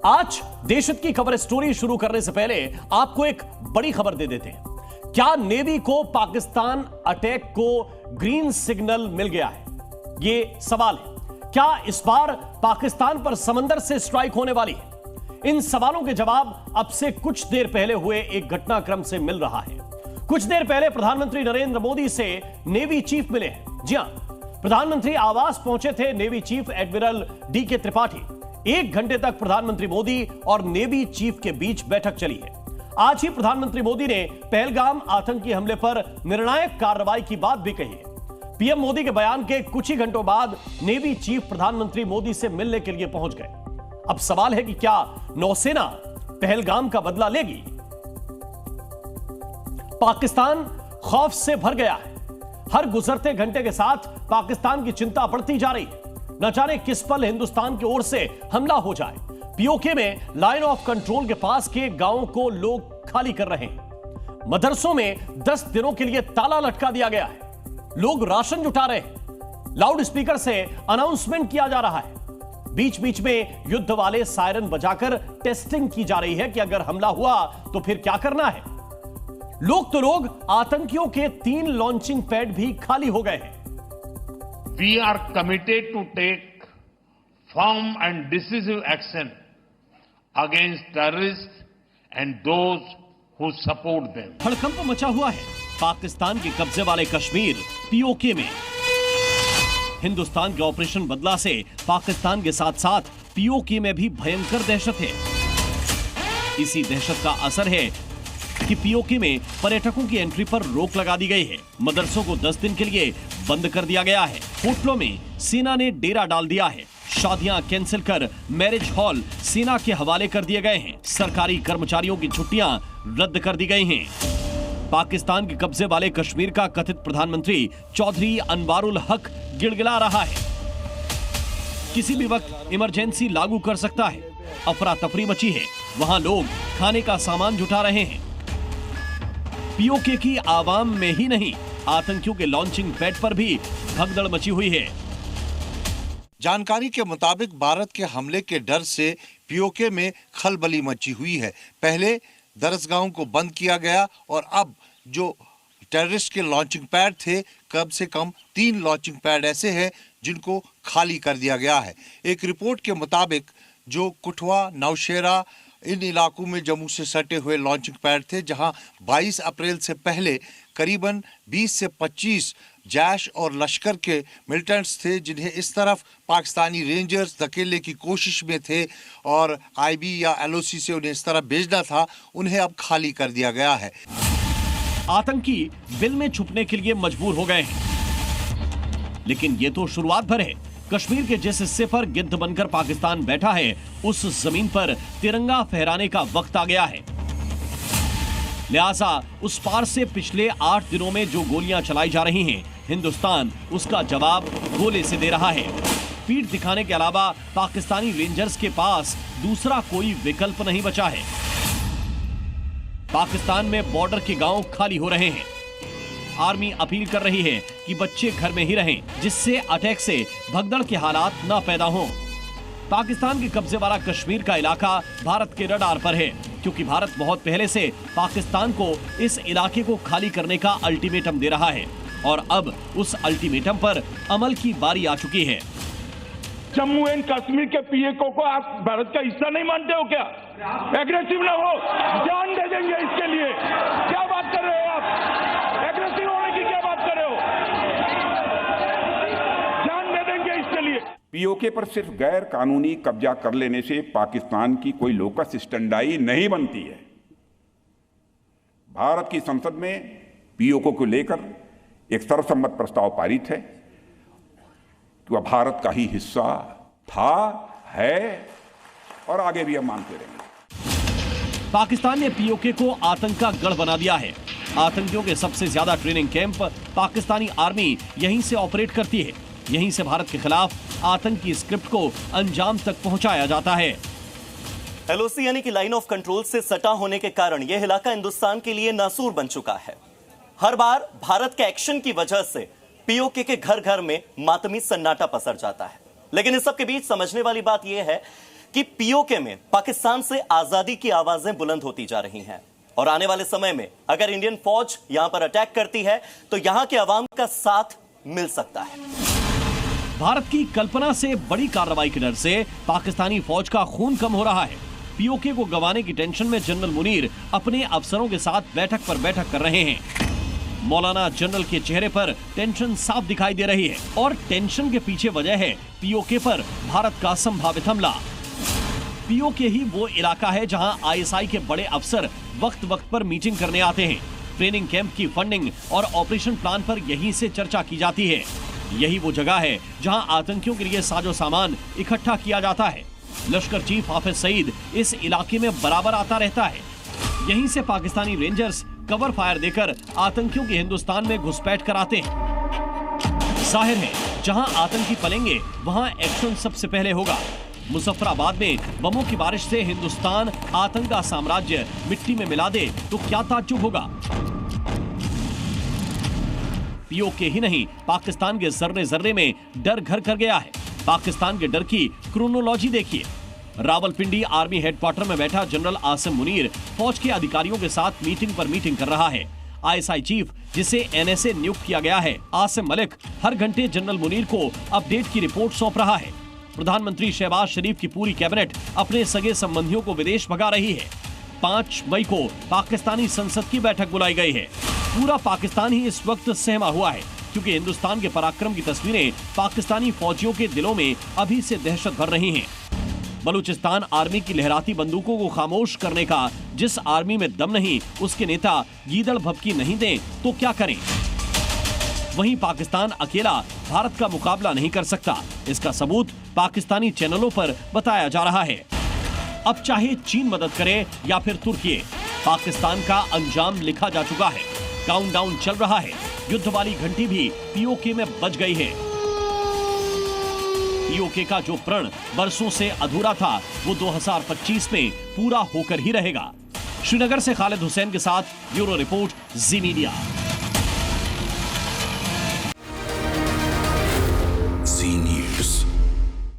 आज देशहित की खबर स्टोरी शुरू करने से पहले आपको एक बड़ी खबर दे देते हैं। क्या नेवी को पाकिस्तान अटैक को ग्रीन सिग्नल मिल गया है? यह सवाल है। क्या इस बार पाकिस्तान पर समंदर से स्ट्राइक होने वाली है? इन सवालों के जवाब अब से कुछ देर पहले हुए एक घटनाक्रम से मिल रहा है। कुछ देर पहले प्रधानमंत्री नरेंद्र मोदी से नेवी चीफ मिले हैं। जी हां, प्रधानमंत्री आवास पहुंचे थे navy chief admiral DK. Tripathi. 1 घंटे तक प्रधानमंत्री मोदी और नेवी चीफ के बीच बैठक चली है। आज ही प्रधानमंत्री मोदी ने पहलगाम आतंकी हमले पर निर्णायक कार्रवाई की बात भी कही है। पीएम मोदी के बयान के कुछ ही घंटों बाद नेवी चीफ प्रधानमंत्री मोदी से मिलने के लिए पहुंच गए। अब सवाल है कि क्या नौसेना पहलगाम का बदला लेगी? पाकिस्तान खौफ से भर गया है। हर गुजरते घंटे के साथ पाकिस्तान की चिंता बढ़ती जा रही है। न जाने किस पल हिंदुस्तान की ओर से हमला हो जाए। पीओके में लाइन ऑफ कंट्रोल के पास के गांवों को लोग खाली कर रहे हैं। मदरसों में 10 दिनों के लिए ताला लटका दिया गया है। लोग राशन जुटा रहे हैं। लाउड स्पीकर से अनाउंसमेंट किया जा रहा है। बीच बीच में युद्ध वाले सायरन बजाकर टेस्टिंग की जा रही है कि अगर हमला हुआ तो फिर क्या करना है। लोग आतंकियों के 3 लॉन्चिंग पैड भी खाली हो गए हैं। We are committed to take firm and decisive action against terrorists and those who support them. हड़कंप मचा हुआ है पाकिस्तान के कब्जे वाले कश्मीर पीओके में। हिंदुस्तान के ऑपरेशन बदला से पाकिस्तान के साथ साथ पीओके में भी भयंकर दहशत है। इसी दहशत का असर है कि पीओके में पर्यटकों की एंट्री पर रोक लगा दी गई है। मदरसों को 10 दिन के लिए बंद कर दिया गया है। होटलों में सेना ने डेरा डाल दिया है। शादियां कैंसिल कर मैरिज हॉल सेना के हवाले कर दिए गए हैं। सरकारी कर्मचारियों की छुट्टियां रद्द कर दी गई हैं। पाकिस्तान के कब्जे वाले कश्मीर का कथित प्रधानमंत्री चौधरी अनवारुल हक गिड़गिड़ा रहा है। किसी भी वक्त इमरजेंसी लागू कर सकता है। अफरा तफरी मची है। वहां लोग खाने का सामान जुटा रहे हैं। पीओके की आवाम में ही नहीं, आतंकियों के लॉन्चिंग पैड पर भी भगदड़ मची हुई है। जानकारी के मुताबिक भारत के हमले के डर से पीओके में खलबली मची हुई है। पहले दरसगाहों को बंद किया गया और अब जो टेररिस्ट के लॉन्चिंग पैड थे, कम से कम 3 लॉन्चिंग पैड ऐसे हैं जिनको खाली कर दिया गया है। एक रिपोर्ट के मुताबिक जो कुठवा, नौशेरा, इन इलाकों में जम्मू से सटे हुए लॉन्चिंग पैड थे, जहां 22 अप्रैल से पहले करीबन 20 से 25 जैश और लश्कर के मिलिटेंट्स थे, जिन्हें इस तरफ पाकिस्तानी रेंजर्स धकेलने की कोशिश में थे और आईबी या एलओसी से उन्हें इस तरफ भेजना था। उन्हें अब खाली कर दिया गया है। आतंकी बिल में छुपने के लिए मजबूर हो गए हैं, लेकिन ये तो शुरुआत भर है। कश्मीर के जिस हिस्से पर गिद्ध बनकर पाकिस्तान बैठा है, उस जमीन पर तिरंगा फहराने का वक्त आ गया है। लिहाजा उस पार से पिछले 8 दिनों में जो गोलियां चलाई जा रही हैं, हिंदुस्तान उसका जवाब गोले से दे रहा है। पीठ दिखाने के अलावा पाकिस्तानी रेंजर्स के पास दूसरा कोई विकल्प नहीं बचा है। पाकिस्तान में बॉर्डर के गांव खाली हो रहे हैं। आर्मी अपील कर रही है कि बच्चे घर में ही रहें, जिससे अटैक से भगदड़ के हालात न पैदा हों। पाकिस्तान के कब्जे वाला कश्मीर का इलाका भारत के रडार पर है, क्योंकि भारत बहुत पहले से पाकिस्तान को इस इलाके को खाली करने का अल्टीमेटम दे रहा है और अब उस अल्टीमेटम पर अमल की बारी आ चुकी है। जम्मू एंड कश्मीर के पीओके को आप भारत का हिस्सा नहीं मानते हो क्या? एग्रेसिव ना हो, जान दे देंगे इसके लिए। क्या बात कर रहे हो आप? एग्रेसिव होने की क्या बात कर रहे हो? जान दे देंगे इसके लिए। पीओके पर सिर्फ गैर कानूनी कब्जा कर लेने से पाकिस्तान की कोई लोकस स्टैंडाई नहीं बनती है। भारत की संसद में पीओके को लेकर एक सर्वसम्मत प्रस्ताव पारित है कि वह भारत का ही हिस्सा था, है और आगे भी हम मानते रहेंगे। पाकिस्तान ने पीओके को आतंक का गढ़ बना दिया है। आतंकियों के सबसे ज्यादा ट्रेनिंग कैंप पाकिस्तानी आर्मी यहीं से ऑपरेट करती है। यहीं से भारत के खिलाफ आतंकी स्क्रिप्ट को अंजाम तक पहुंचाया जाता है। एलओसी यानी कि लाइन ऑफ कंट्रोल से सटा होने के कारण यह इलाका हिंदुस्तान के लिए नासूर बन चुका है। हर बार भारत के एक्शन की वजह से पीओके के घर घर में मातमी सन्नाटा पसर जाता है। लेकिन इस सब के बीच समझने वाली बात यह है कि पीओके में पाकिस्तान से आजादी की आवाजें बुलंद होती जा रही हैं और आने वाले समय में अगर इंडियन फौज यहां पर अटैक करती है तो यहां के अवाम का साथ मिल सकता है। भारत की कल्पना से बड़ी कार्रवाई के डर से पाकिस्तानी फौज का खून कम हो रहा है। पीओके को गंवाने की टेंशन में जनरल मुनीर अपने अफसरों के साथ बैठक पर बैठक कर रहे हैं। मौलाना जनरल के चेहरे पर टेंशन साफ दिखाई दे रही है और टेंशन के पीछे वजह है पीओके पर भारत का संभावित हमला। पीओके ही वो इलाका है जहां आईएसआई के बड़े अफसर वक्त वक्त पर मीटिंग करने आते हैं। ट्रेनिंग कैंप की फंडिंग और ऑपरेशन प्लान पर यहीं से चर्चा की जाती है। यही वो जगह है जहां आतंकियों के लिए साजो सामान इकट्ठा किया जाता है। लश्कर चीफ हाफिज सईद इस इलाके में बराबर आता रहता है। यहीं से पाकिस्तानी रेंजर्स कवर फायर देकर आतंकियों के हिंदुस्तान में घुसपैठ कराते हैं। जाहिर है जहां आतंकी पलेंगे वहां एक्शन सबसे पहले होगा। मुजफ्फराबाद में बमों की बारिश से हिंदुस्तान आतंक का साम्राज्य मिट्टी में मिला दे तो क्या ताज्जुब होगा। पीओके ही नहीं, पाकिस्तान के जर्रे जर्रे में डर घर कर गया है। पाकिस्तान के डर की क्रोनोलॉजी देखिए। रावलपिंडी आर्मी हेडक्वार्टर में बैठा जनरल आसिम मुनीर फौज के अधिकारियों के साथ मीटिंग पर मीटिंग कर रहा है। आईएसआई चीफ जिसे एनएसए नियुक्त किया गया है, आसिम मलिक, हर घंटे जनरल मुनीर को अपडेट की रिपोर्ट सौंप रहा है। प्रधानमंत्री शहबाज शरीफ की पूरी कैबिनेट अपने सगे संबंधियों को विदेश भगा रही है। 5 मई को पाकिस्तानी संसद की बैठक बुलाई गई है। पूरा पाकिस्तान ही इस वक्त सहमा हुआ है क्योंकि हिंदुस्तान के पराक्रम की तस्वीरें पाकिस्तानी फौजियों के दिलों में अभी से दहशत भर रही हैं। बलूचिस्तान आर्मी की लहराती बंदूकों को खामोश करने का जिस आर्मी में दम नहीं, उसके नेता गीदड़ भभकी नहीं दें तो क्या करें। वहीं पाकिस्तान अकेला भारत का मुकाबला नहीं कर सकता। इसका सबूत पाकिस्तानी चैनलों पर बताया जा रहा है। अब चाहे चीन मदद करे या फिर तुर्की, पाकिस्तान का अंजाम लिखा जा चुका है। काउंटडाउन चल रहा है। युद्ध वाली घंटी भी पीओके में बज गई है। पीओके का जो प्रण बरसों से अधूरा था वो 2025 में पूरा होकर ही रहेगा। श्रीनगर से खालिद हुसैन के साथ ब्यूरो रिपोर्ट, जी मीडिया।